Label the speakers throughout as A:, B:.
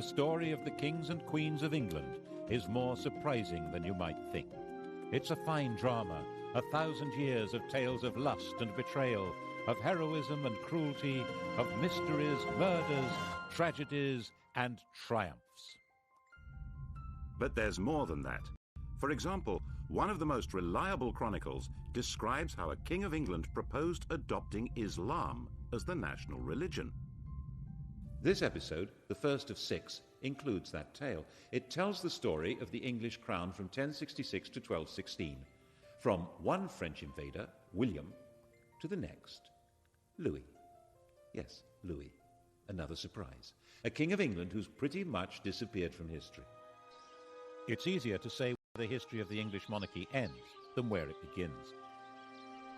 A: story of the kings and queens of England is more surprising than you might think. It's a fine drama, 1,000 years of tales of lust and betrayal, of heroism and cruelty, of mysteries, murders, tragedies, and triumphs.
B: But there's more than that. For example, one of the most reliable chronicles describes how a king of England proposed adopting Islam as the national religion.
A: This episode, the first of 6, includes that tale. It tells the story of the English crown from 1066 to 1216, from one French invader, William, to the next, Louis. Yes, Louis. Another surprise. A king of England who's pretty much disappeared from history. It's easier to say where the history of the English monarchy ends than where it begins.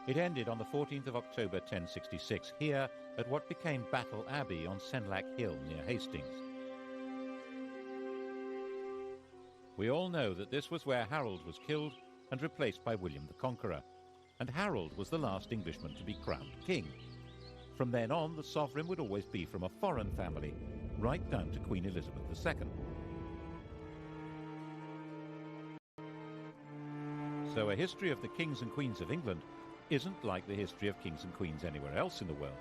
A: It ended on the 14th of October 1066, here at what became Battle Abbey on Senlac Hill near Hastings. We all know that this was where Harold was killed and replaced by William the Conqueror, and Harold was the last Englishman to be crowned king. From then on, the sovereign would always be from a foreign family, right down to Queen Elizabeth II. So a history of the kings and queens of England isn't like the history of kings and queens anywhere else in the world.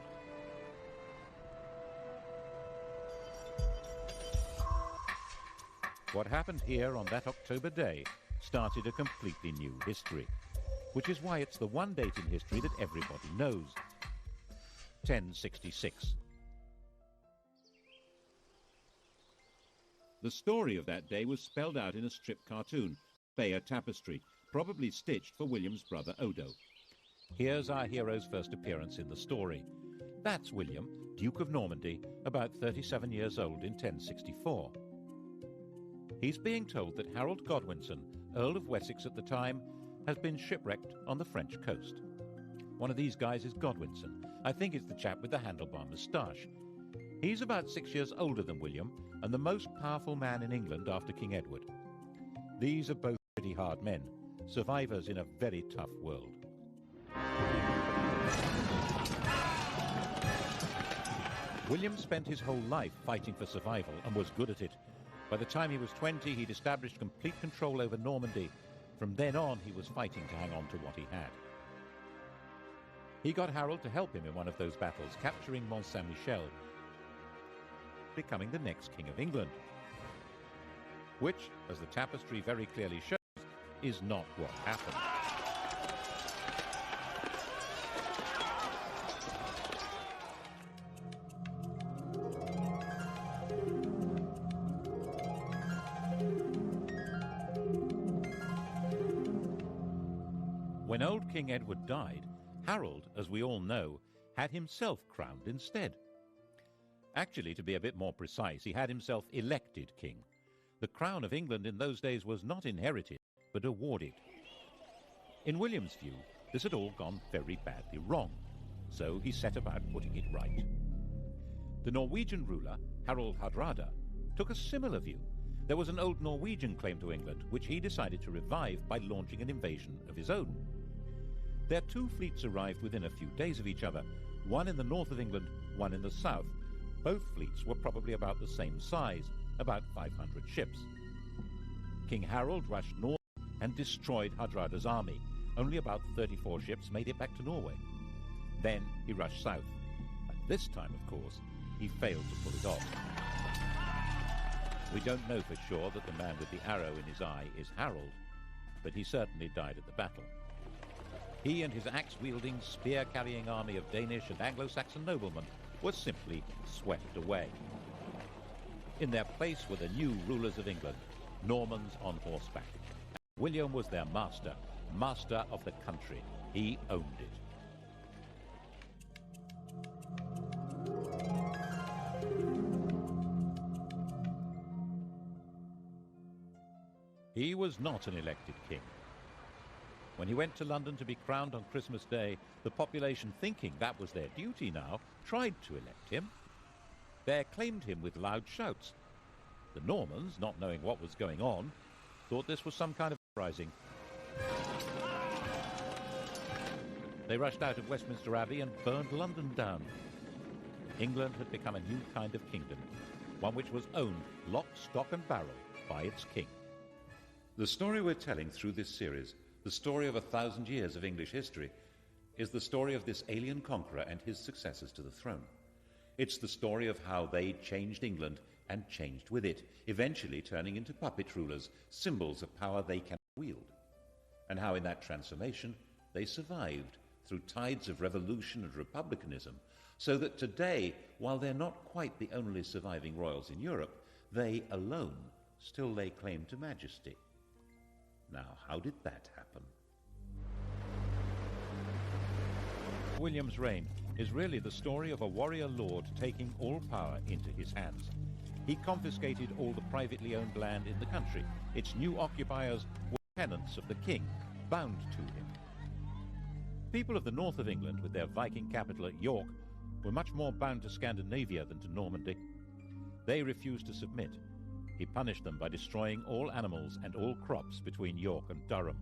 A: What happened here on that October day started a completely new history, which is why it's the one date in history that everybody knows. 1066. The story of that day was spelled out in a strip cartoon, Bayeux tapestry, probably stitched for William's brother Odo. Here's our hero's first appearance in the story. That's William, Duke of Normandy, about 37 years old in 1064. He's being told that Harold Godwinson, Earl of Wessex at the time, has been shipwrecked on the French coast. One of these guys is Godwinson. I think it's the chap with the handlebar moustache. He's about 6 years older than William and the most powerful man in England after King Edward. These are both pretty hard men, survivors in a very tough world. William spent his whole life fighting for survival and was good at it. By the time he was 20, he'd established complete control over Normandy. From then on, he was fighting to hang on to what he had. He got Harold to help him in one of those battles, capturing Mont Saint-Michel, becoming the next King of England. Which, as the tapestry very clearly shows, is not what happened. When old King Edward died, Harold, as we all know, had himself crowned instead. Actually, to be a bit more precise, he had himself elected king. The crown of England in those days was not inherited, but awarded. In William's view, this had all gone very badly wrong, so he set about putting it right. The Norwegian ruler, Harald Hardrada, took a similar view. There was an old Norwegian claim to England, which he decided to revive by launching an invasion of his own. Their two fleets arrived within a few days of each other, one in the north of England, one in the south. Both fleets were probably about the same size, about 500 ships. King Harold rushed north and destroyed Hardrada's army. Only about 34 ships made it back to Norway. Then he rushed south, and this time, of course, he failed to pull it off. We don't know for sure that the man with the arrow in his eye is Harold, but he certainly died at the battle. He and his axe-wielding, spear-carrying army of Danish and Anglo-Saxon noblemen were simply swept away. In their place were the new rulers of England, Normans on horseback. William was their master, master of the country. He owned it. He was not an elected king. When he went to London to be crowned on Christmas Day, the population, thinking that was their duty now, tried to elect him. They acclaimed him with loud shouts. The Normans, not knowing what was going on, thought this was some kind of uprising. They rushed out of Westminster Abbey and burned London down. England had become a new kind of kingdom, one which was owned lock, stock and barrel by its king.
B: The story we're telling through this series, the story of 1,000 years of English history, is the story of this alien conqueror and his successors to the throne. It's the story of how they changed England and changed with it, eventually turning into puppet rulers, symbols of power they cannot wield, and how in that transformation they survived through tides of revolution and republicanism, so that today, while they're not quite the only surviving royals in Europe, they alone still lay claim to majesty. Now, how did that happen?
A: William's reign is really the story of a warrior lord taking all power into his hands. He confiscated all the privately owned land in the country. Its new occupiers were tenants of the king, bound to him. People of the north of England, with their Viking capital at York, were much more bound to Scandinavia than to Normandy. They refused to submit. He punished them by destroying all animals and all crops between York and Durham.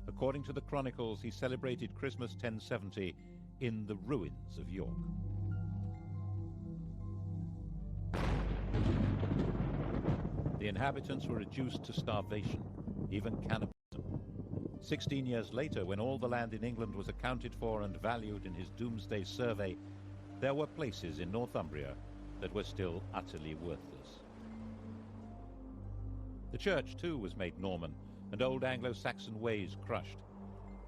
A: According to the chronicles, he celebrated Christmas 1070 in the ruins of York. The inhabitants were reduced to starvation, even cannibalism. 16 years later, when all the land in England was accounted for and valued in his doomsday survey, there were places in Northumbria that were still utterly worthless. The church, too, was made Norman, and old Anglo-Saxon ways crushed.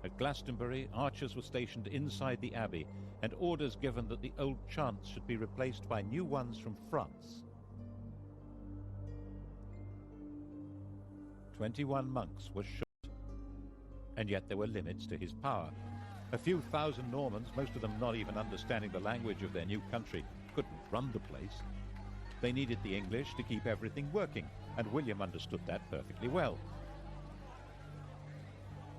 A: At Glastonbury, archers were stationed inside the abbey, and orders given that the old chants should be replaced by new ones from France. 21 monks were shot, and yet there were limits to his power. A few thousand Normans, most of them not even understanding the language of their new country, couldn't run the place. They needed the English to keep everything working, and William understood that perfectly well.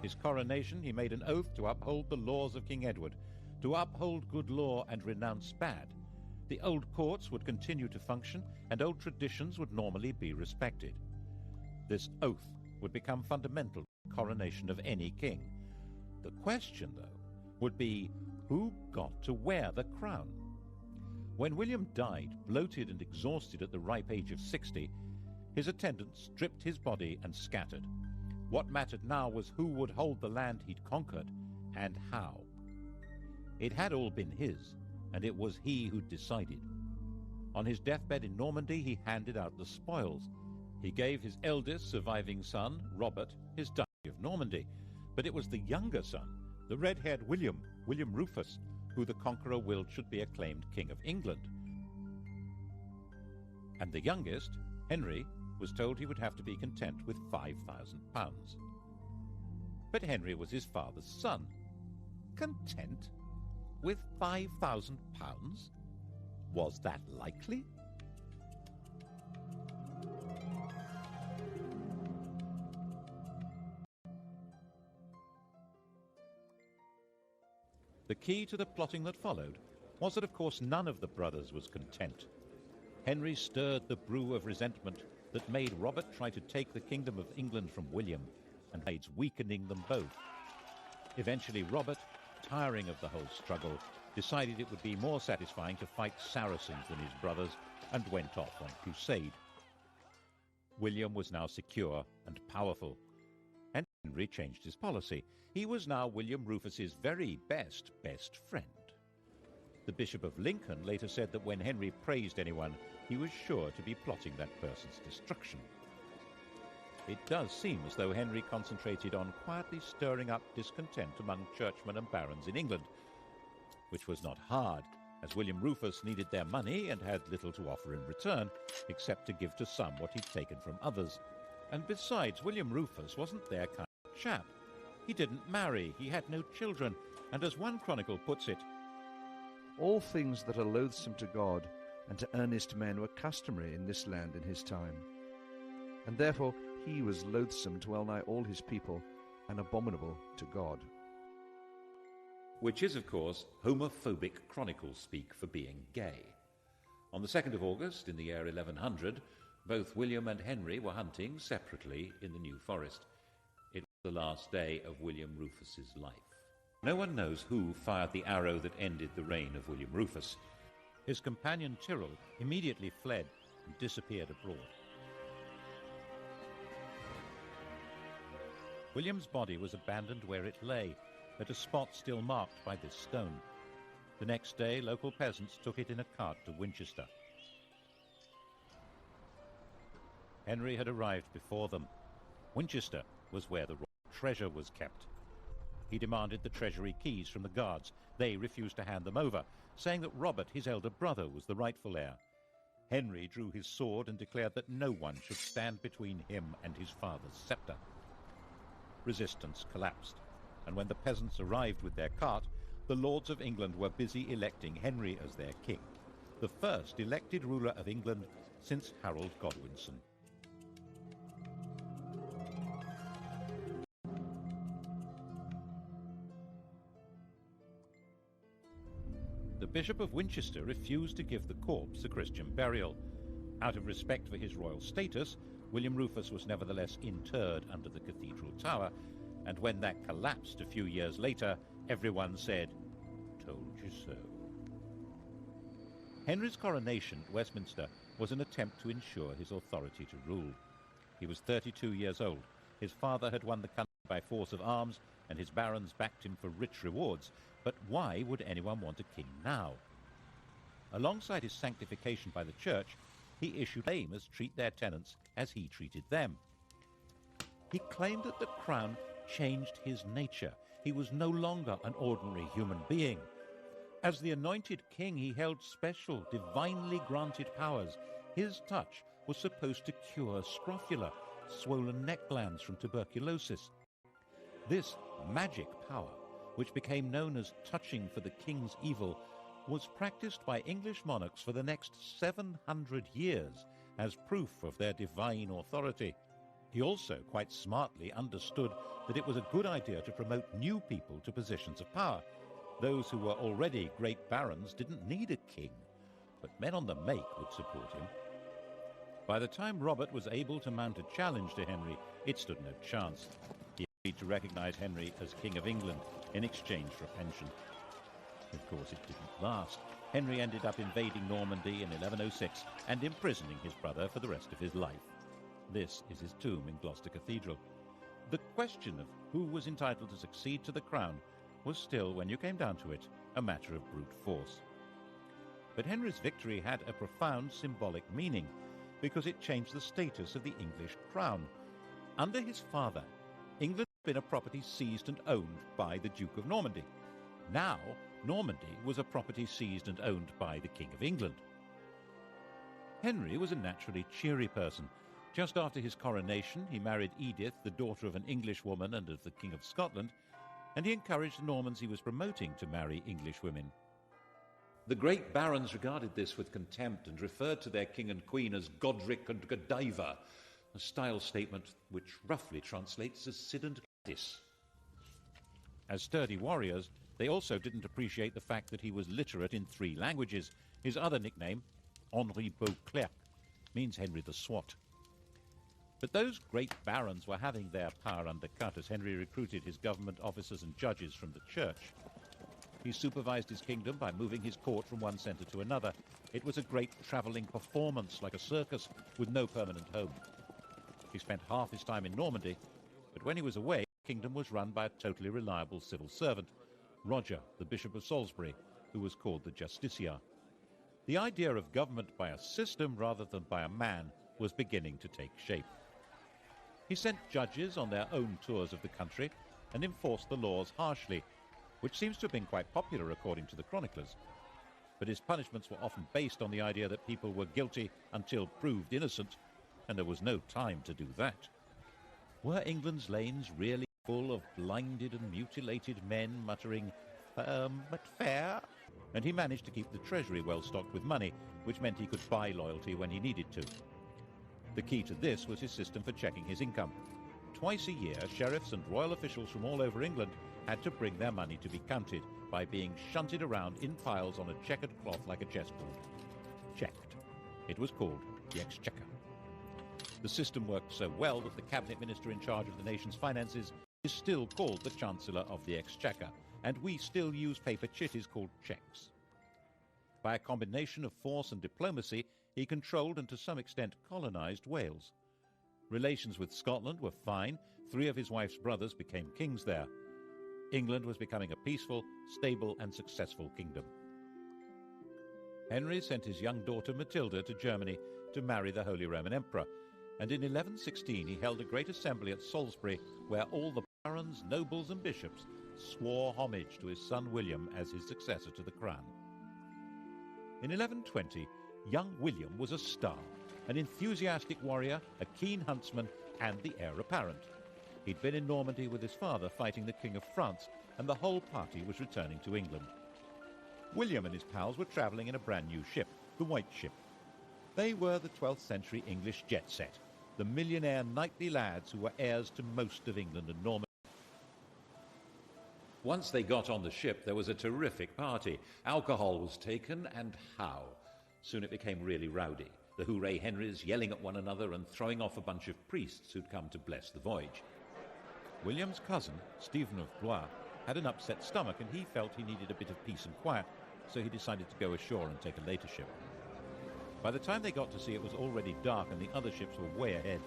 A: His coronation, he made an oath to uphold the laws of King Edward, to uphold good law and renounce bad. The old courts would continue to function, and old traditions would normally be respected. This oath would become fundamental to the coronation of any king. The question, though, would be who got to wear the crown? When William died, bloated and exhausted at the ripe age of 60, his attendants stripped his body and scattered. What mattered now was who would hold the land he'd conquered, and how. It had all been his, and it was he who decided. On his deathbed in Normandy, he handed out the spoils. He gave his eldest surviving son, Robert, his Duchy of Normandy, but it was the younger son, the red-haired William Rufus, who the conqueror willed should be acclaimed King of England. And the youngest, Henry, was told he would have to be content with £5,000. But Henry was his father's son. Content with £5,000? Was that likely? The key to the plotting that followed was that, of course, none of the brothers was content. Henry stirred the brew of resentment that made Robert try to take the kingdom of England from William, and aids weakening them both. Eventually, Robert, tiring of the whole struggle, decided it would be more satisfying to fight Saracens than his brothers, and went off on crusade. William was now secure and powerful, and Henry changed his policy. He was now William Rufus's very best friend. The Bishop of Lincoln later said that when Henry praised anyone, he was sure to be plotting that person's destruction. It does seem as though Henry concentrated on quietly stirring up discontent among churchmen and barons in England, which was not hard, as William Rufus needed their money and had little to offer in return, except to give to some what he'd taken from others. And besides, William Rufus wasn't their kind of chap. He didn't marry, he had no children, and as one chronicle puts it,
C: all things that are loathsome to God and to earnest men were customary in this land in his time. And therefore he was loathsome to well nigh all his people, and abominable to God.
B: Which is, of course, homophobic chronicle speak for being gay. On the 2nd of August, in the year 1100, both William and Henry were hunting separately in the New Forest. It was the last day of William Rufus's life. No one knows who fired the arrow that ended the reign of William Rufus.
A: His companion Tyrrell immediately fled, and disappeared abroad. William's body was abandoned where it lay, at a spot still marked by this stone. The next day, local peasants took it in a cart to Winchester. Henry had arrived before them. Winchester was where the royal treasure was kept. He demanded the treasury keys from the guards. They refused to hand them over, saying that Robert, his elder brother, was the rightful heir. Henry drew his sword and declared that no one should stand between him and his father's scepter. Resistance collapsed, and when the peasants arrived with their cart, the lords of England were busy electing Henry as their king, the first elected ruler of England since Harold Godwinson. The Bishop of Winchester refused to give the corpse a Christian burial. Out of respect for his royal status, William Rufus was nevertheless interred under the cathedral tower, and when that collapsed a few years later, everyone said, "Told you so." Henry's coronation at Westminster was an attempt to ensure his authority to rule. He was 32 years old. His father had won the country by force of arms, and his barons backed him for rich rewards. But why would anyone want a king now? Alongside his sanctification by the church, he issued claims to treat their tenants as he treated them. He claimed that the crown changed his nature. He was no longer an ordinary human being. As the anointed king, he held special, divinely granted powers. His touch was supposed to cure scrofula, swollen neck glands from tuberculosis. This magic power, which became known as touching for the king's evil, was practiced by English monarchs for the next 700 years as proof of their divine authority. He also quite smartly understood that it was a good idea to promote new people to positions of power. Those who were already great barons didn't need a king, but men on the make would support him. By the time Robert was able to mount a challenge to Henry, it stood no chance. He agreed to recognize Henry as King of England in exchange for a pension. Of course, it didn't last. Henry ended up invading Normandy in 1106 and imprisoning his brother for the rest of his life. This is his tomb in Gloucester Cathedral. The question of who was entitled to succeed to the crown was still, when you came down to it, a matter of brute force. But Henry's victory had a profound symbolic meaning, because it changed the status of the English crown. Under his father, England had been a property seized and owned by the Duke of Normandy. Now, Normandy was a property seized and owned by the King of England. Henry was a naturally cheery person. Just after his coronation, he married Edith, the daughter of an English woman and of the King of Scotland, and he encouraged the Normans he was promoting to marry English women. The great barons regarded this with contempt and referred to their king and queen as Godric and Godiva, a style statement which roughly translates as Sid and Gladys. As sturdy warriors, they also didn't appreciate the fact that he was literate in 3 languages. His other nickname, Henri Beauclerc, means Henry the Swat. But those great barons were having their power undercut as Henry recruited his government officers and judges from the church. He supervised his kingdom by moving his court from one centre to another. It was a great travelling performance, like a circus, with no permanent home. He spent half his time in Normandy, but when he was away, the kingdom was run by a totally reliable civil servant, Roger, the Bishop of Salisbury, who was called the Justiciar. The idea of government by a system rather than by a man was beginning to take shape. He sent judges on their own tours of the country and enforced the laws harshly, which seems to have been quite popular according to the chroniclers. But his punishments were often based on the idea that people were guilty until proved innocent, and there was no time to do that. Were England's lanes really full of blinded and mutilated men muttering, "Firm but fair"? And he managed to keep the treasury well stocked with money, which meant he could buy loyalty when he needed to. The key to this was his system for checking his income. Twice a year, sheriffs and royal officials from all over England had to bring their money to be counted by being shunted around in piles on a checkered cloth like a chessboard. Checked. It was called the Exchequer. The system worked so well that the cabinet minister in charge of the nation's finances is still called the Chancellor of the Exchequer, and we still use paper chitties called cheques. By a combination of force and diplomacy, he controlled and to some extent colonised Wales. Relations with Scotland were fine. 3 of his wife's brothers became kings there. England was becoming a peaceful, stable and successful kingdom. Henry sent his young daughter Matilda to Germany to marry the Holy Roman Emperor, and in 1116 he held a great assembly at Salisbury where all the barons, nobles and bishops swore homage to his son William as his successor to the crown. In 1120, young William was a star, an enthusiastic warrior, a keen huntsman and the heir apparent. He'd been in Normandy with his father fighting the King of France, and the whole party was returning to England. William and his pals were travelling in a brand new ship, the White Ship. They were the 12th century English jet set, the millionaire knightly lads who were heirs to most of England and Normandy. Once they got on the ship, there was a terrific party. Alcohol was taken, and how? Soon it became really rowdy. The Hooray Henrys yelling at one another and throwing off a bunch of priests who'd come to bless the voyage. William's cousin, Stephen of Blois, had an upset stomach and he felt he needed a bit of peace and quiet, so he decided to go ashore and take a later ship. By the time they got to sea, it was already dark and the other ships were way ahead.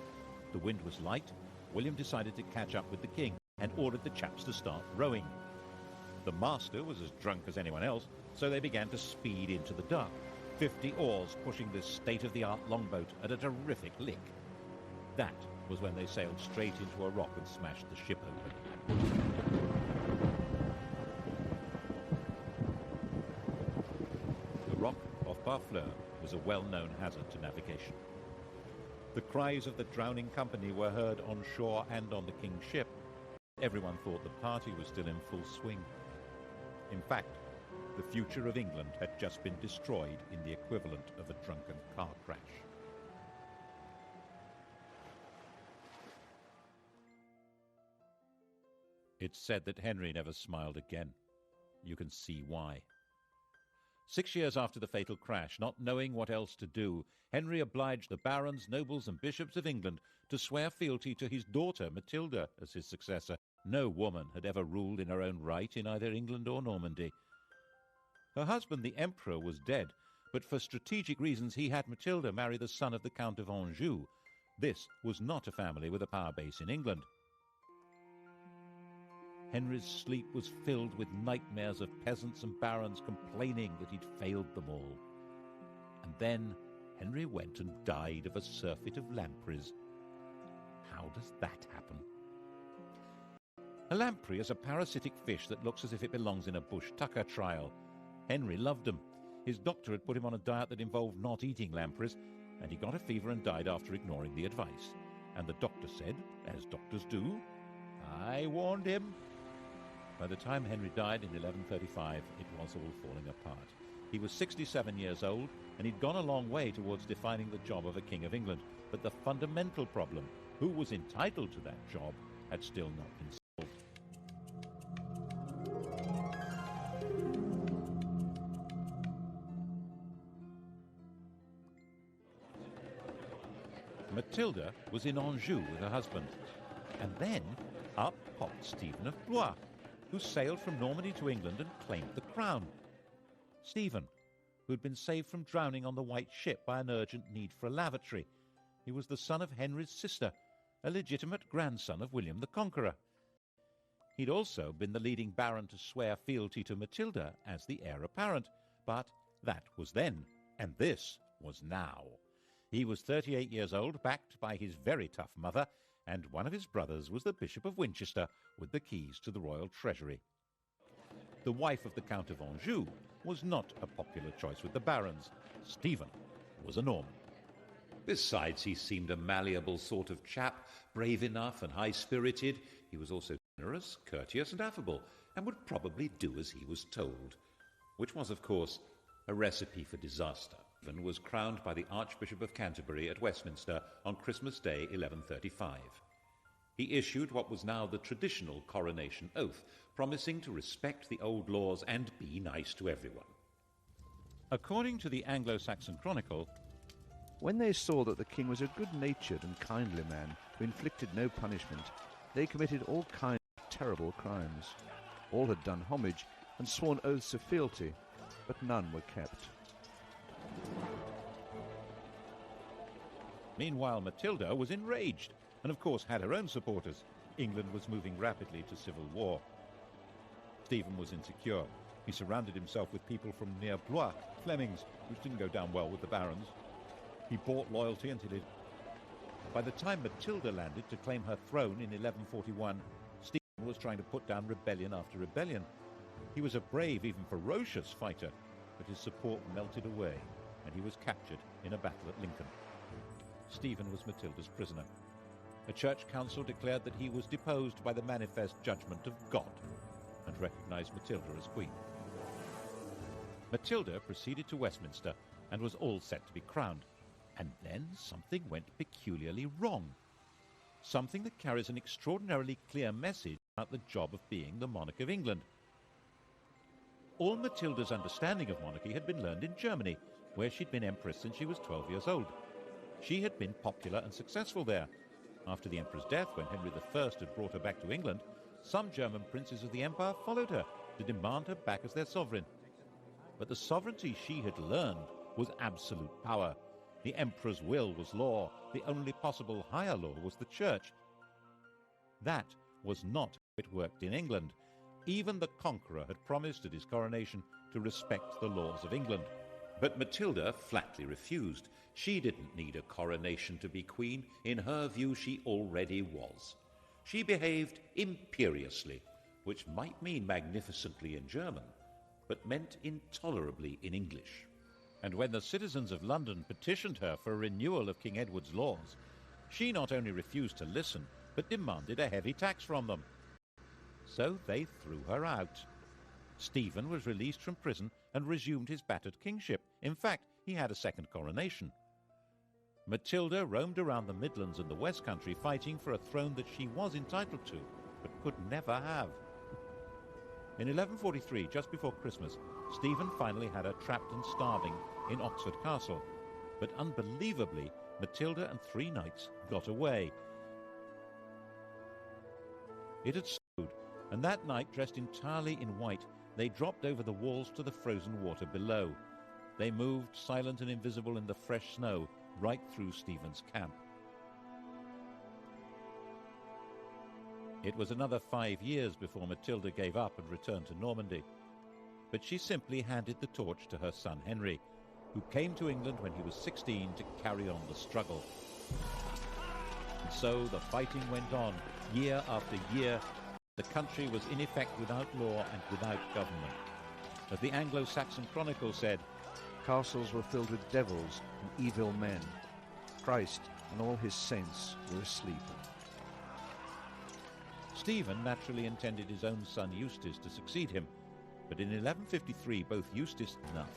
A: The wind was light. William decided to catch up with the king and ordered the chaps to start rowing. The master was as drunk as anyone else, so they began to speed into the dark, 50 oars pushing this state-of-the-art longboat at a terrific lick. That was when they sailed straight into a rock and smashed the ship open. The rock off Barfleur was a well-known hazard to navigation. The cries of the drowning company were heard on shore and on the king's ship. Everyone thought the party was still in full swing. In fact, the future of England had just been destroyed in the equivalent of a drunken car crash. It's said that Henry never smiled again. You can see why. 6 years after the fatal crash, not knowing what else to do, Henry obliged the barons, nobles and bishops of England to swear fealty to his daughter Matilda as his successor. No woman had ever ruled in her own right in either England or Normandy. Her husband, the Emperor, was dead, but for strategic reasons he had Matilda marry the son of the Count of Anjou. This was not a family with a power base in England. Henry's sleep was filled with nightmares of peasants and barons complaining that he'd failed them all. And then Henry went and died of a surfeit of lampreys. How does that happen? A lamprey is a parasitic fish that looks as if it belongs in a bush tucker trial. Henry loved them. His doctor had put him on a diet that involved not eating lampreys, and he got a fever and died after ignoring the advice. And the doctor said, as doctors do, "I warned him." By the time Henry died in 1135, it was all falling apart. He was 67 years old, and he'd gone a long way towards defining the job of a king of England. But the fundamental problem, who was entitled to that job, had still not been solved. Matilda was in Anjou with her husband, and then up popped Stephen of Blois, who sailed from Normandy to England and claimed the crown. Stephen, who had been saved from drowning on the White Ship by an urgent need for a lavatory. He was the son of Henry's sister, a legitimate grandson of William the Conqueror. He'd also been the leading baron to swear fealty to Matilda as the heir apparent, but that was then, and this was now. He was 38 years old, backed by his very tough mother, and one of his brothers was the Bishop of Winchester with the keys to the royal treasury. The wife of the Count of Anjou was not a popular choice with the barons. Stephen was a Norman. Besides, he seemed a malleable sort of chap, brave enough and high-spirited. He was also generous, courteous and affable, and would probably do as he was told, which was, of course, a recipe for disaster. Stephen was crowned by the Archbishop of Canterbury at Westminster on Christmas Day 1135. He issued what was now the traditional coronation oath, promising to respect the old laws and be nice to everyone. According to the Anglo-Saxon Chronicle,
C: when they saw that the king was a good-natured and kindly man who inflicted no punishment, they committed all kinds of terrible crimes. All had done homage and sworn oaths of fealty, but none were kept.
A: Meanwhile, Matilda was enraged and, of course, had her own supporters. England was moving rapidly to civil war. Stephen was insecure. He surrounded himself with people from near Blois, Flemings, which didn't go down well with the barons. He bought loyalty until it... By the time Matilda landed to claim her throne in 1141, Stephen was trying to put down rebellion after rebellion. He was a brave, even ferocious fighter, but his support melted away, and he was captured in a battle at Lincoln. Stephen was Matilda's prisoner. A church council declared that he was deposed by the manifest judgment of God and recognized Matilda as queen. Matilda proceeded to Westminster and was all set to be crowned. And then something went peculiarly wrong. Something that carries an extraordinarily clear message about the job of being the monarch of England. All Matilda's understanding of monarchy had been learned in Germany, where she'd been empress since she was 12 years old. She had been popular and successful there. After the emperor's death, when Henry I had brought her back to England, some German princes of the empire followed her to demand her back as their sovereign. But the sovereignty she had learned was absolute power. The emperor's will was law. The only possible higher law was the church. That was not how it worked in England. Even the conqueror had promised at his coronation to respect the laws of England. But Matilda flatly refused. She didn't need a coronation to be queen. In her view, she already was. She behaved imperiously, which might mean magnificently in German, but meant intolerably in English. And when the citizens of London petitioned her for a renewal of King Edward's laws, she not only refused to listen, but demanded a heavy tax from them. So they threw her out. Stephen was released from prison and resumed his battered kingship. In fact, he had a second coronation. Matilda roamed around the Midlands and the West Country fighting for a throne that she was entitled to, but could never have. In 1143, just before Christmas, Stephen finally had her trapped and starving in Oxford Castle. But unbelievably, Matilda and 3 knights got away. It had snowed, and that night, dressed entirely in white, they dropped over the walls to the frozen water below. They moved, silent and invisible in the fresh snow, right through Stephen's camp. It was another 5 years before Matilda gave up and returned to Normandy. But she simply handed the torch to her son Henry, who came to England when he was 16 to carry on the struggle. And so the fighting went on, year after year. The country was in effect without law and without government. As the Anglo-Saxon Chronicle said,
C: castles were filled with devils and evil men. Christ and all his saints were asleep.
A: Stephen naturally intended his own son Eustace to succeed him, but in 1153 both Eustace and enough.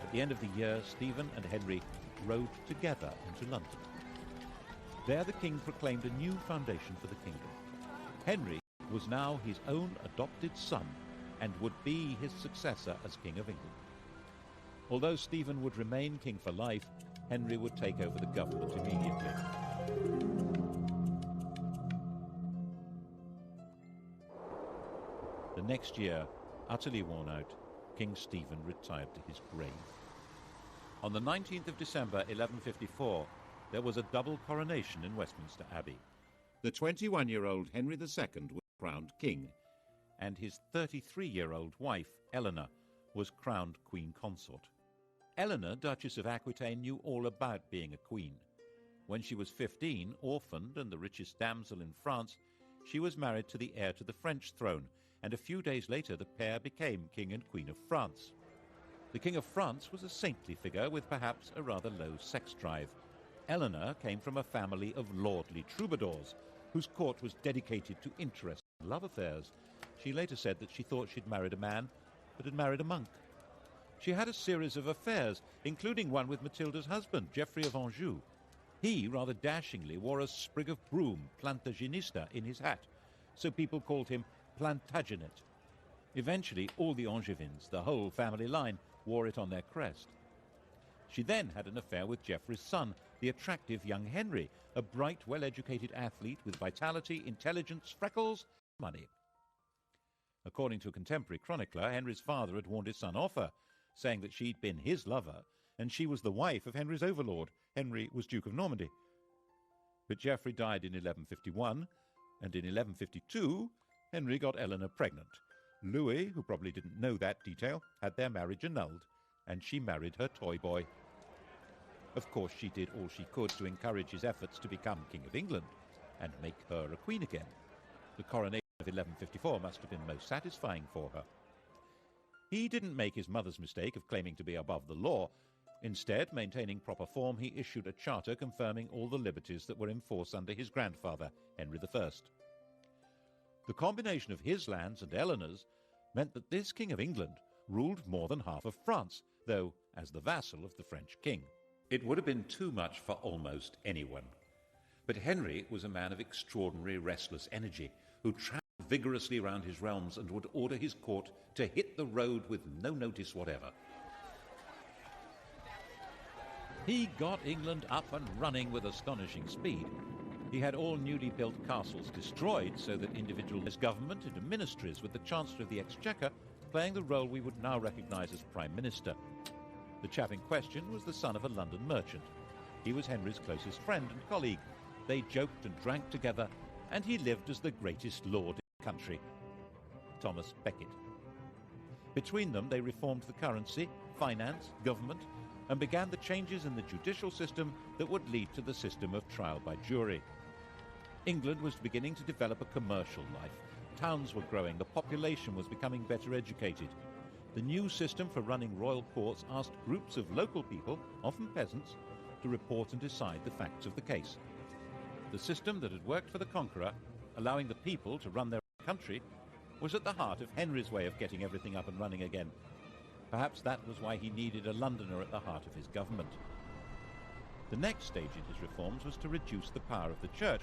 A: At the end of the year, Stephen and Henry rode together into London. There the king proclaimed a new foundation for the kingdom. Henry was now his own adopted son and would be his successor as King of England. Although Stephen would remain king for life, Henry would take over the government immediately. The next year, utterly worn out, King Stephen retired to his grave. On the 19th of December 1154, there was a double coronation in Westminster Abbey. The 21-year-old Henry II was crowned king, and his 33-year-old wife, Eleanor, was crowned queen consort. Eleanor, Duchess of Aquitaine, knew all about being a queen. When she was 15, orphaned and the richest damsel in France, she was married to the heir to the French throne, and a few days later the pair became King and Queen of France. The King of France was a saintly figure with perhaps a rather low sex drive. Eleanor came from a family of lordly troubadours, whose court was dedicated to interest and love affairs. She later said that she thought she'd married a man, but had married a monk. She had a series of affairs, including one with Matilda's husband, Geoffrey of Anjou. He, rather dashingly, wore a sprig of broom, Plantagenista, in his hat, so people called him Plantagenet. Eventually, all the Angevins, the whole family line, wore it on their crest. She then had an affair with Geoffrey's son, the attractive young Henry, a bright, well-educated athlete with vitality, intelligence, freckles, money. According to a contemporary chronicler, Henry's father had warned his son off her, saying that she'd been his lover, and she was the wife of Henry's overlord. Henry was Duke of Normandy. But Geoffrey died in 1151, and in 1152 Henry got Eleanor pregnant. Louis, who probably didn't know that detail, had their marriage annulled, and she married her toy boy. Of course, she did all she could to encourage his efforts to become King of England and make her a queen again. The coronation of 1154 must have been most satisfying for her. He didn't make his mother's mistake of claiming to be above the law. Instead, maintaining proper form, he issued a charter confirming all the liberties that were in force under his grandfather, Henry I. The combination of his lands and Eleanor's meant that this King of England ruled more than half of France, though as the vassal of the French king. It would have been too much for almost anyone. But Henry was a man of extraordinary restless energy, who travelled vigorously around his realms and would order his court to hit the road with no notice whatever. He got England up and running with astonishing speed. He had all newly built castles destroyed so that individualist government into ministries, with the Chancellor of the Exchequer playing the role we would now recognise as Prime Minister. The chap in question was the son of a London merchant. He was Henry's closest friend and colleague. They joked and drank together, and he lived as the greatest lord in the country, Thomas Becket. Between them, they reformed the currency, finance, government, and began the changes in the judicial system that would lead to the system of trial by jury. England was beginning to develop a commercial life. Towns were growing, the population was becoming better educated. The new system for running royal courts asked groups of local people, often peasants, to report and decide the facts of the case. The system that had worked for the conqueror, allowing the people to run their own country, was at the heart of Henry's way of getting everything up and running again. Perhaps that was why he needed a Londoner at the heart of his government. The next stage in his reforms was to reduce the power of the church,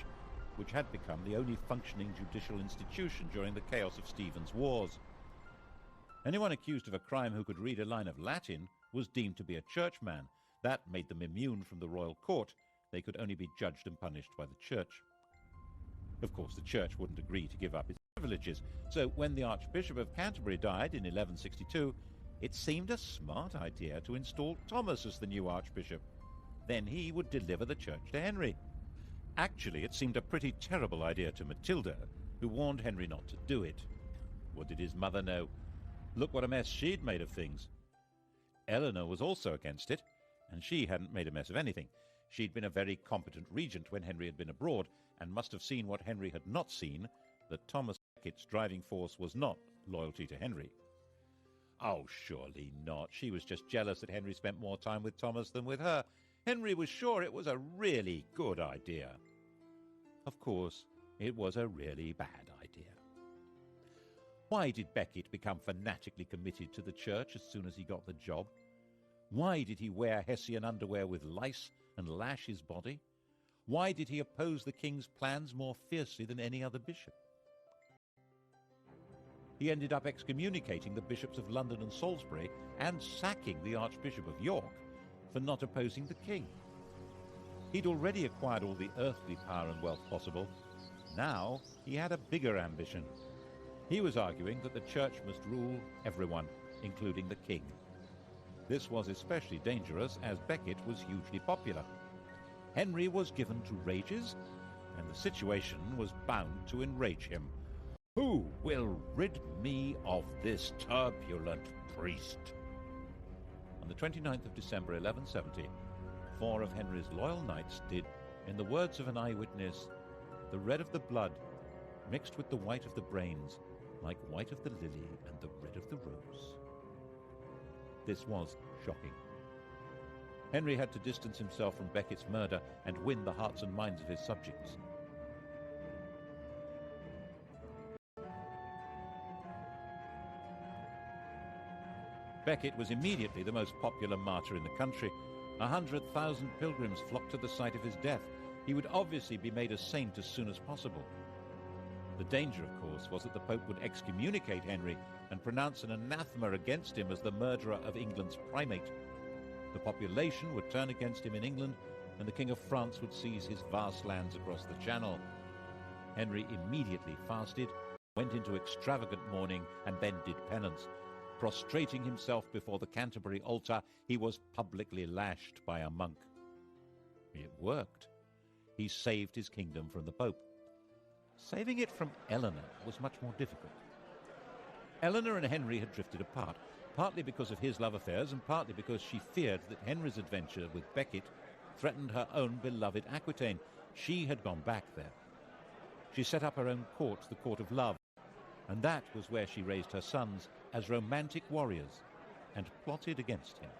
A: which had become the only functioning judicial institution during the chaos of Stephen's wars. Anyone accused of a crime who could read a line of Latin was deemed to be a churchman. That made them immune from the royal court. They could only be judged and punished by the church. Of course, the church wouldn't agree to give up its privileges, so when the Archbishop of Canterbury died in 1162, it seemed a smart idea to install Thomas as the new archbishop. Then he would deliver the church to Henry. Actually, it seemed a pretty terrible idea to Matilda, who warned Henry not to do it. What did his mother know? Look what a mess she'd made of things. Eleanor was also against it, and she hadn't made a mess of anything. She'd been a very competent regent when Henry had been abroad, and must have seen what Henry had not seen, that Thomas Becket's driving force was not loyalty to Henry. Oh, surely not. She was just jealous that Henry spent more time with Thomas than with her. Henry was sure it was a really good idea. Of course, it was a really bad idea. Why did Becket become fanatically committed to the church as soon as he got the job? Why did he wear Hessian underwear with lice and lash his body? Why did he oppose the king's plans more fiercely than any other bishop? He ended up excommunicating the bishops of London and Salisbury and sacking the Archbishop of York for not opposing the king. He'd already acquired all the earthly power and wealth possible. Now he had a bigger ambition. He was arguing that the church must rule everyone, including the king. This was especially dangerous as Becket was hugely popular. Henry was given to rages, and the situation was bound to enrage him. Who will rid me of this turbulent priest? On the 29th of December 1170, 4 of Henry's loyal knights did, in the words of an eyewitness, the red of the blood mixed with the white of the brains, like white of the lily and the red of the rose. This was shocking. Henry had to distance himself from Becket's murder and win the hearts and minds of his subjects. Becket was immediately the most popular martyr in the country. 100,000 pilgrims flocked to the site of his death. He would obviously be made a saint as soon as possible. The danger, of course, was that the Pope would excommunicate Henry and pronounce an anathema against him as the murderer of England's primate. The population would turn against him in England, and the King of France would seize his vast lands across the Channel. Henry immediately fasted, went into extravagant mourning, and then did penance, Prostrating himself before the Canterbury altar, he was publicly lashed by a monk. It worked. He saved his kingdom from the Pope. Saving it from Eleanor was much more difficult. Eleanor and Henry had drifted apart, partly because of his love affairs and partly because she feared that Henry's adventure with Becket threatened her own beloved Aquitaine. She had gone back there. She set up her own court, the Court of Love, and that was where she raised her sons as romantic warriors and plotted against him.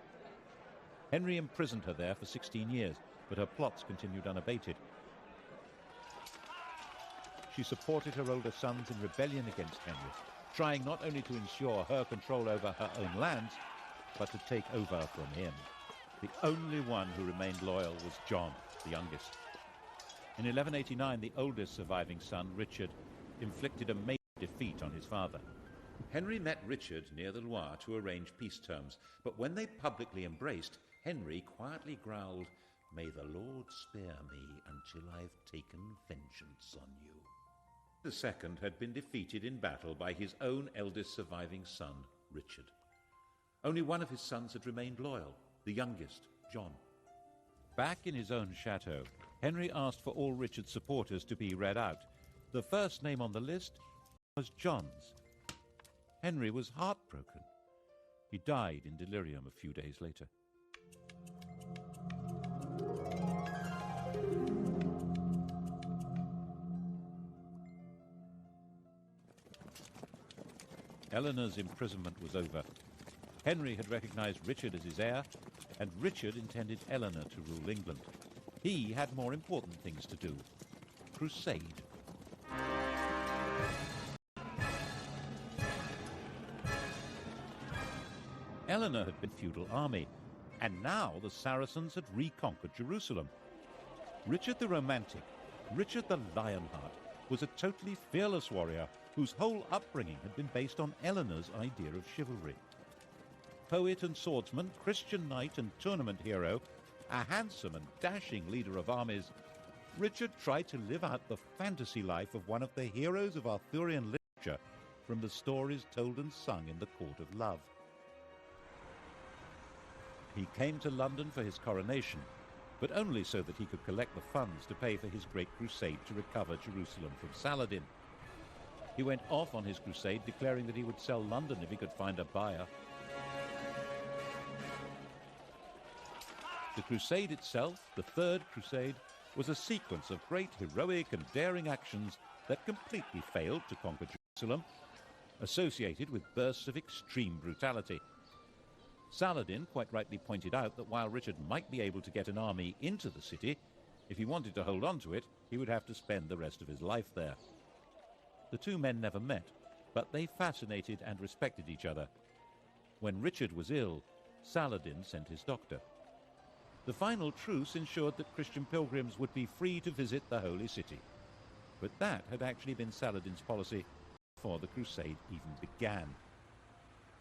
A: Henry imprisoned her there for 16 years, but her plots continued unabated. She supported her older sons in rebellion against Henry, trying not only to ensure her control over her own lands, but to take over from him. The only one who remained loyal was John, the youngest. In 1189, the oldest surviving son, Richard, inflicted a major defeat on his father. Henry met Richard near the Loire to arrange peace terms, but when they publicly embraced, Henry quietly growled, "May the Lord spare me until I've taken vengeance on you." The second had been defeated in battle by his own eldest surviving son, Richard. Only one of his sons had remained loyal, the youngest, John. Back in his own chateau, Henry asked for all Richard's supporters to be read out. The first name on the list was John's. Henry was heartbroken. He died in delirium a few days later. Eleanor's imprisonment was over. Henry had recognized Richard as his heir, and Richard intended Eleanor to rule England. He had more important things to do. Crusade. Eleanor had been a feudal army, and now the Saracens had reconquered Jerusalem. Richard the Romantic, Richard the Lionheart, was a totally fearless warrior whose whole upbringing had been based on Eleanor's idea of chivalry. Poet and swordsman, Christian knight and tournament hero, a handsome and dashing leader of armies, Richard tried to live out the fantasy life of one of the heroes of Arthurian literature from the stories told and sung in the Court of Love. He came to London for his coronation, but only so that he could collect the funds to pay for his great crusade to recover Jerusalem from Saladin. He went off on his crusade, declaring that he would sell London if he could find a buyer. The crusade itself, the Third Crusade, was a sequence of great heroic and daring actions that completely failed to conquer Jerusalem, associated with bursts of extreme brutality. Saladin quite rightly pointed out that while Richard might be able to get an army into the city, if he wanted to hold on to it, he would have to spend the rest of his life there. The two men never met, but they fascinated and respected each other. When Richard was ill, Saladin sent his doctor. The final truce ensured that Christian pilgrims would be free to visit the Holy City. But that had actually been Saladin's policy before the crusade even began.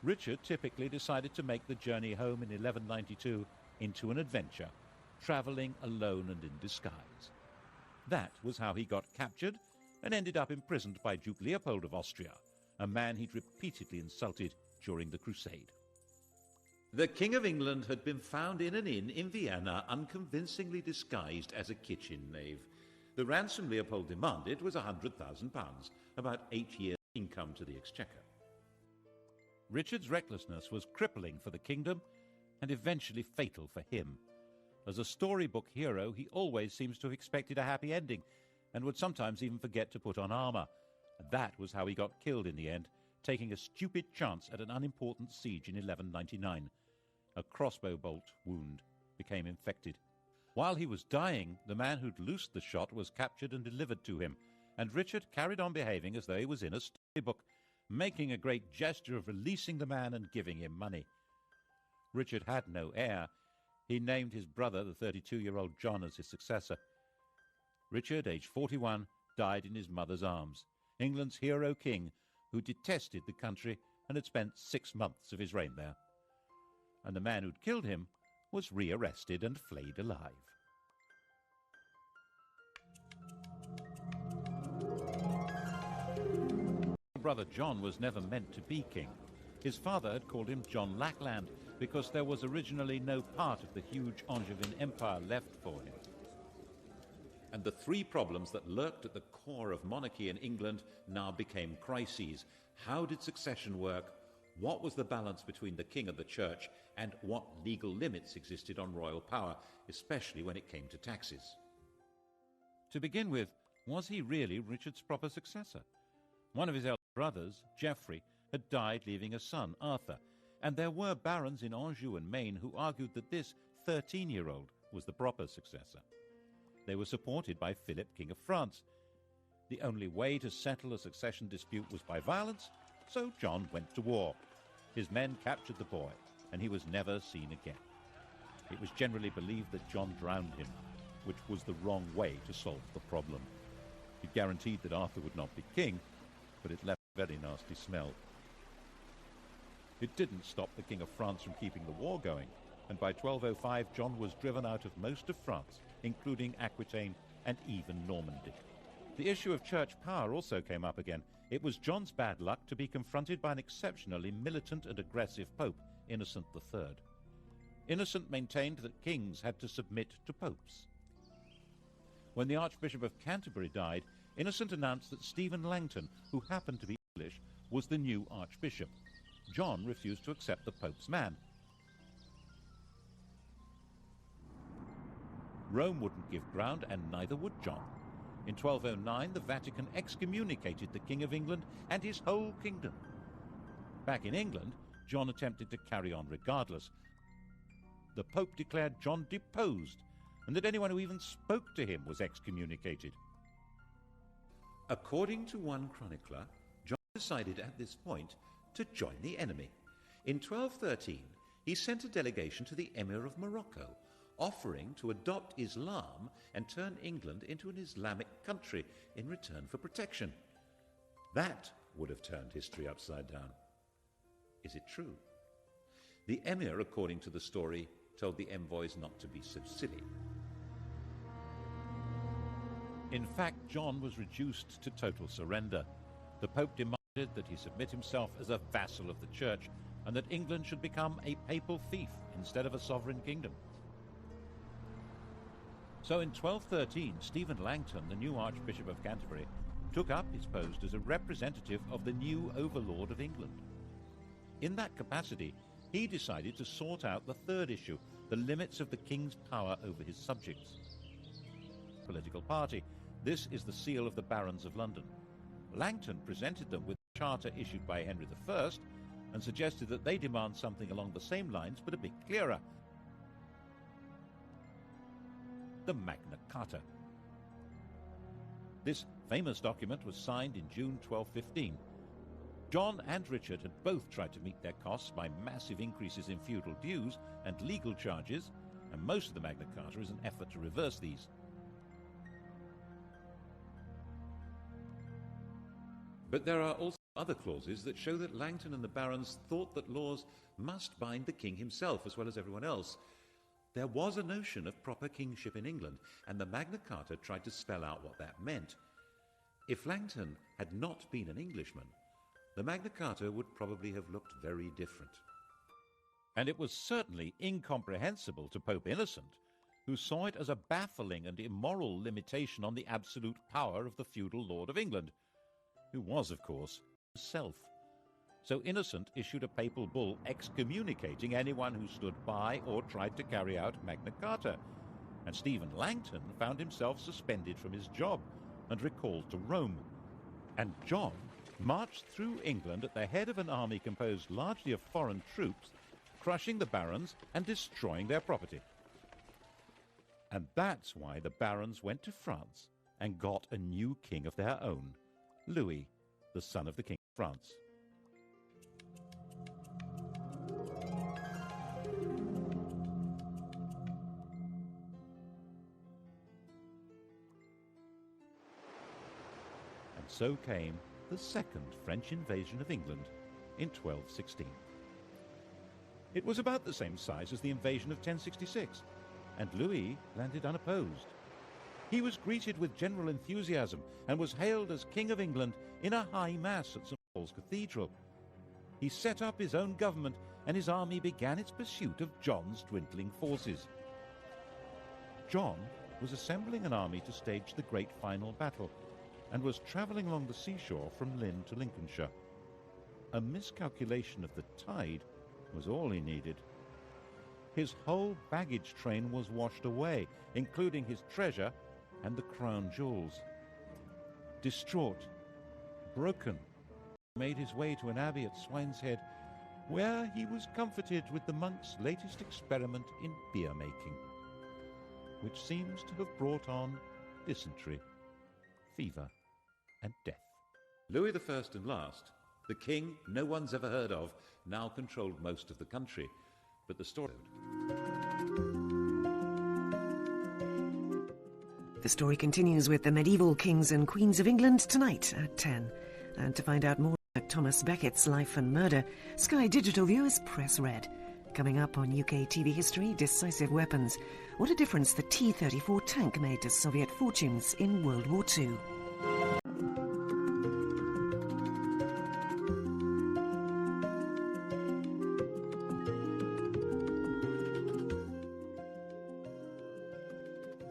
A: Richard typically decided to make the journey home in 1192 into an adventure, traveling alone and in disguise. That was how he got captured and ended up imprisoned by Duke Leopold of Austria, a man he'd repeatedly insulted during the crusade. The King of England had been found in an inn in Vienna, unconvincingly disguised as a kitchen knave. The ransom Leopold demanded was £100,000, about 8 years' income to the exchequer. Richard's recklessness was crippling for the kingdom and eventually fatal for him. As a storybook hero, he always seems to have expected a happy ending and would sometimes even forget to put on armor. That was how he got killed in the end, taking a stupid chance at an unimportant siege in 1199. A crossbow bolt wound became infected. While he was dying, the man who'd loosed the shot was captured and delivered to him, and Richard carried on behaving as though he was in a storybook, making a great gesture of releasing the man and giving him money. Richard had no heir. He named his brother, the 32-year-old John, as his successor. Richard, aged 41, died in his mother's arms, England's hero king, who detested the country and had spent 6 months of his reign there. And the man who'd killed him was rearrested and flayed alive. Brother John was never meant to be king. His father had called him John Lackland because there was originally no part of the huge Angevin Empire left for him. And the three problems that lurked at the core of monarchy in England now became crises. How did succession work? What was the balance between the king and the church? And what legal limits existed on royal power, especially when it came to taxes? To begin with, was he really Richard's proper successor? One of his elder brothers, Geoffrey, had died leaving a son, Arthur, and there were barons in Anjou and Maine who argued that this 13-year-old was the proper successor. They were supported by Philip, King of France. The only way to settle a succession dispute was by violence, so John went to war. His men captured the boy, and he was never seen again. It was generally believed that John drowned him, which was the wrong way to solve the problem. It guaranteed that Arthur would not be king, but it left a very nasty smell. It didn't stop the King of France from keeping the war going, and by 1205 John was driven out of most of France, including Aquitaine and even Normandy. The issue of church power also came up again. It was John's bad luck to be confronted by an exceptionally militant and aggressive pope, Innocent III. Innocent maintained that kings had to submit to popes. When the Archbishop of Canterbury died, Innocent announced that Stephen Langton, who happened to be English, was the new archbishop. John refused to accept the pope's man. Rome wouldn't give ground, and neither would John. In 1209, the Vatican excommunicated the King of England and his whole kingdom. Back in England, John attempted to carry on regardless. The Pope declared John deposed, and that anyone who even spoke to him was excommunicated. According to one chronicler, John decided at this point to join the enemy. In 1213, he sent a delegation to the Emir of Morocco, offering to adopt Islam and turn England into an Islamic country in return for protection. That would have turned history upside down. Is it true? The Emir, according to the story, told the envoys not to be so silly. In fact, John was reduced to total surrender. The Pope demanded that he submit himself as a vassal of the Church, and that England should become a papal fief instead of a sovereign kingdom. So in 1213, Stephen Langton, the new Archbishop of Canterbury, took up his post as a representative of the new overlord of England. In that capacity, he decided to sort out the third issue, the limits of the king's power over his subjects. Political party. This is the seal of the Barons of London. Langton presented them with a charter issued by Henry I and suggested that they demand something along the same lines but a bit clearer. The Magna Carta. This famous document was signed in June 1215. John and Richard had both tried to meet their costs by massive increases in feudal dues and legal charges, and most of the Magna Carta is an effort to reverse these. But there are also other clauses that show that Langton and the barons thought that laws must bind the king himself as well as everyone else. There was a notion of proper kingship in England, and the Magna Carta tried to spell out what that meant. If Langton had not been an Englishman, the Magna Carta would probably have looked very different. And it was certainly incomprehensible to Pope Innocent, who saw it as a baffling and immoral limitation on the absolute power of the feudal Lord of England, who was, of course, himself. So Innocent issued a papal bull excommunicating anyone who stood by or tried to carry out Magna Carta, and Stephen Langton found himself suspended from his job and recalled to Rome. And John marched through England at the head of an army composed largely of foreign troops, crushing the barons and destroying their property. And that's why the barons went to France and got a new king of their own, Louis, the son of the King of France. And so came the second French invasion of England in 1216. It was about the same size as the invasion of 1066, and Louis landed unopposed. He was greeted with general enthusiasm and was hailed as King of England in a high mass at St. Paul's Cathedral. he set up his own government, and his army began its pursuit of John's dwindling forces. John was assembling an army to stage the great final battle, and was travelling along the seashore from Lynn to Lincolnshire. A miscalculation of the tide was all he needed. His whole baggage train was washed away, including his treasure and the crown jewels. Distraught, broken, he made his way to an abbey at Swineshead, where he was comforted with the monks' latest experiment in beer making, which seems to have brought on dysentery, fever, and death. Louis I and last, the king no one's ever heard of, now controlled most of the country. But the story...
D: The story continues with the medieval kings and queens of England tonight at 10. And to find out more about Thomas Beckett's life and murder, Sky Digital viewers press red. Coming up on UK TV history, decisive weapons. What a difference the T-34 tank made to Soviet fortunes in World War II.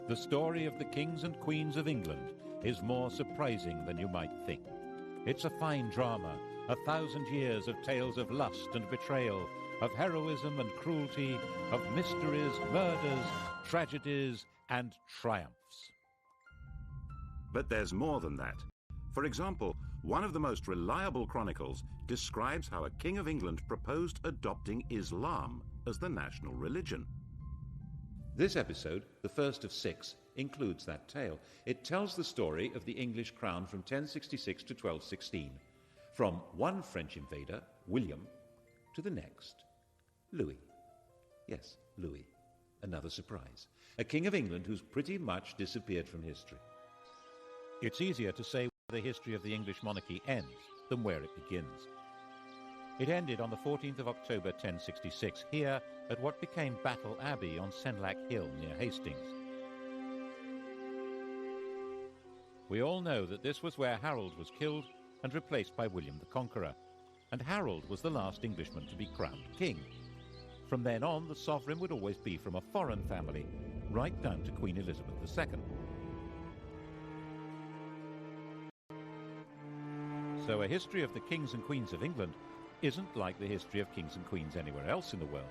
A: The story of the kings and queens of England is more surprising than you might think. It's a fine drama, 1,000 years of tales of lust and betrayal, of heroism and cruelty, of mysteries, murders, tragedies, and triumphs.
B: But there's more than that. For example, one of the most reliable chronicles describes how a king of England proposed adopting Islam as the national religion.
A: This episode, the first of 6, includes that tale. It tells the story of the English crown from 1066 to 1216, from one French invader, William, to the next, Louis. Yes, Louis. Another surprise. A king of England who's pretty much disappeared from history. It's easier to say where the history of the English monarchy ends than where it begins. It ended on the 14th of October 1066, here at what became Battle Abbey on Senlac Hill near Hastings. We all know that this was where Harold was killed and replaced by William the Conqueror, and Harold was the last Englishman to be crowned king. From then on, the sovereign would always be from a foreign family, right down to Queen Elizabeth II. So a history of the kings and queens of England isn't like the history of kings and queens anywhere else in the world.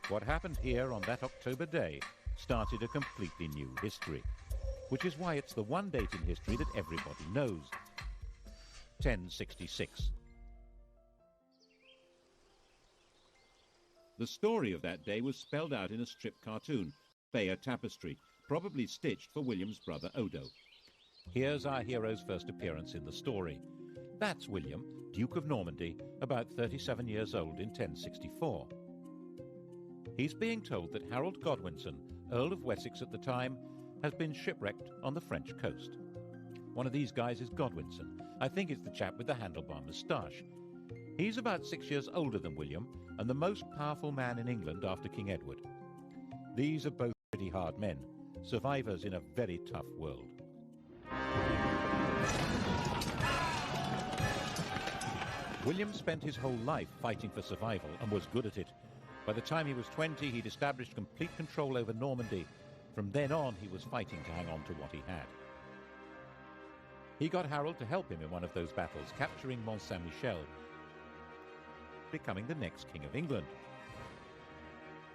A: What happened here on that October day started a completely new history, which is why it's the one date in history that everybody knows. 1066. The story of that day was spelled out in a strip cartoon, Bayeux tapestry, probably stitched for William's brother Odo. Here's our hero's first appearance in the story. That's William, Duke of Normandy, about 37 years old in 1064. He's being told that Harold Godwinson, Earl of Wessex at the time, has been shipwrecked on the French coast. One of these guys is Godwinson. I think it's the chap with the handlebar moustache. He's about 6 years older than William and the most powerful man in England after King Edward. These are both pretty hard men, survivors in a very tough world. William spent his whole life fighting for survival and was good at it. By the time he was 20, he'd established complete control over Normandy. From then on, he was fighting to hang on to what he had. He got Harold to help him in one of those battles, capturing Mont Saint-Michel, becoming the next King of England.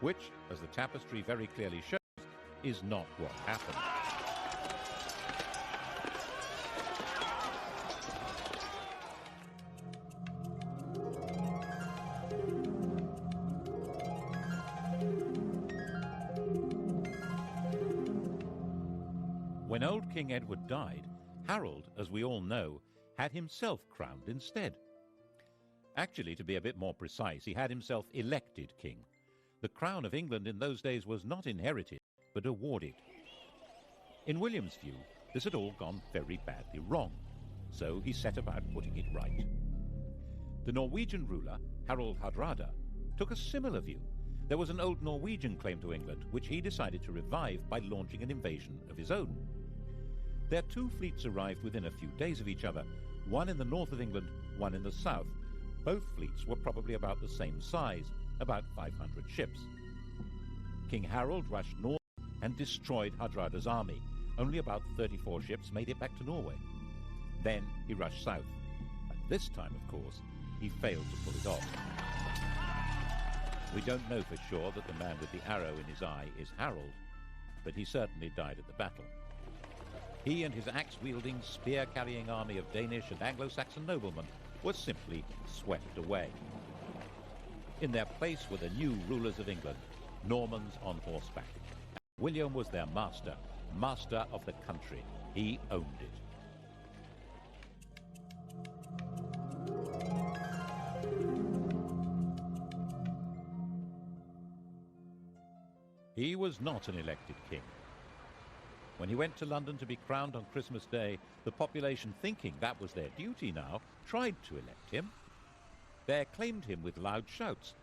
A: Which, as the tapestry very clearly shows, is not what happened. When old King Edward died, Harold, as we all know, had himself crowned instead. Actually, to be a bit more precise, he had himself elected king. The crown of England in those days was not inherited, but awarded. In William's view, this had all gone very badly wrong, so he set about putting it right. The Norwegian ruler, Harald Hardrada, took a similar view. There was an old Norwegian claim to England, which he decided to revive by launching an invasion of his own. Their two fleets arrived within a few days of each other, one in the north of England, one in the south. Both fleets were probably about the same size, about 500 ships. King Harold rushed north and destroyed Hardrada's army. Only about 34 ships made it back to Norway. Then he rushed south. And this time, of course, he failed to pull it off. We don't know for sure that the man with the arrow in his eye is Harold, but he certainly died at the battle. He and his axe-wielding, spear-carrying army of Danish and Anglo-Saxon noblemen were simply swept away. In their place were the new rulers of England, Normans on horseback. William was their master, master of the country. He owned it. He was not an elected king. When he went to London to be crowned on Christmas Day, the population, thinking that was their duty now, tried to elect him. They acclaimed him with loud shouts.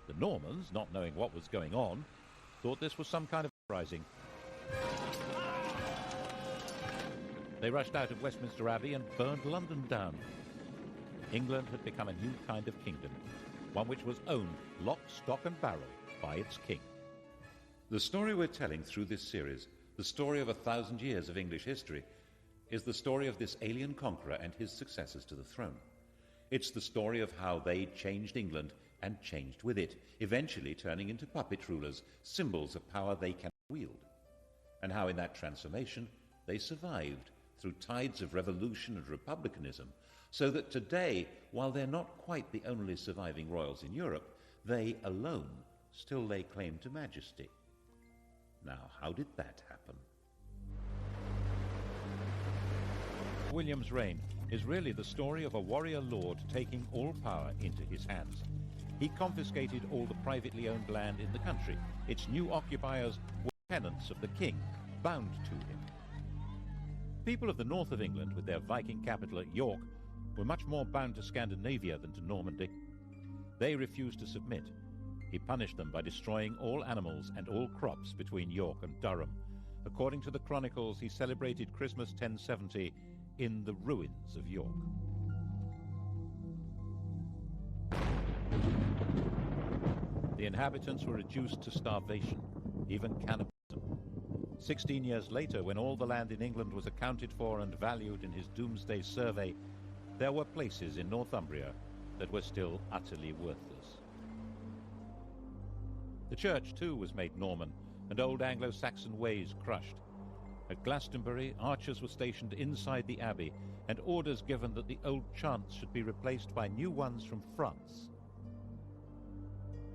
A: The Normans, not knowing what was going on, thought this was some kind of uprising. They rushed out of Westminster Abbey and burned London down. England had become a new kind of kingdom, one which was owned lock, stock and barrel by its king.
B: The story we're telling through this series, the story of 1,000 years of English history, is the story of this alien conqueror and his successors to the throne. It's the story of how they changed England and changed with it, eventually turning into puppet rulers, symbols of power they cannot wield, and how in that transformation they survived through tides of revolution and republicanism, so that today, while they're not quite the only surviving royals in Europe, they alone still lay claim to majesty. Now, how did that happen?
A: William's reign is really the story of a warrior lord taking all power into his hands. He confiscated all the privately owned land in the country. Its new occupiers were tenants of the king, bound to him. People of the north of England, with their Viking capital at York, were much more bound to Scandinavia than to Normandy. They refused to submit. He punished them by destroying all animals and all crops between York and Durham. According to the chronicles, he celebrated Christmas 1070 in the ruins of York. The inhabitants were reduced to starvation, even cannibalism. 16 years later, when all the land in England was accounted for and valued in his Doomsday survey, there were places in Northumbria that were still utterly worthless. The church, too, was made Norman, and old Anglo-Saxon ways crushed. At Glastonbury, archers were stationed inside the abbey, and orders given that the old chants should be replaced by new ones from France.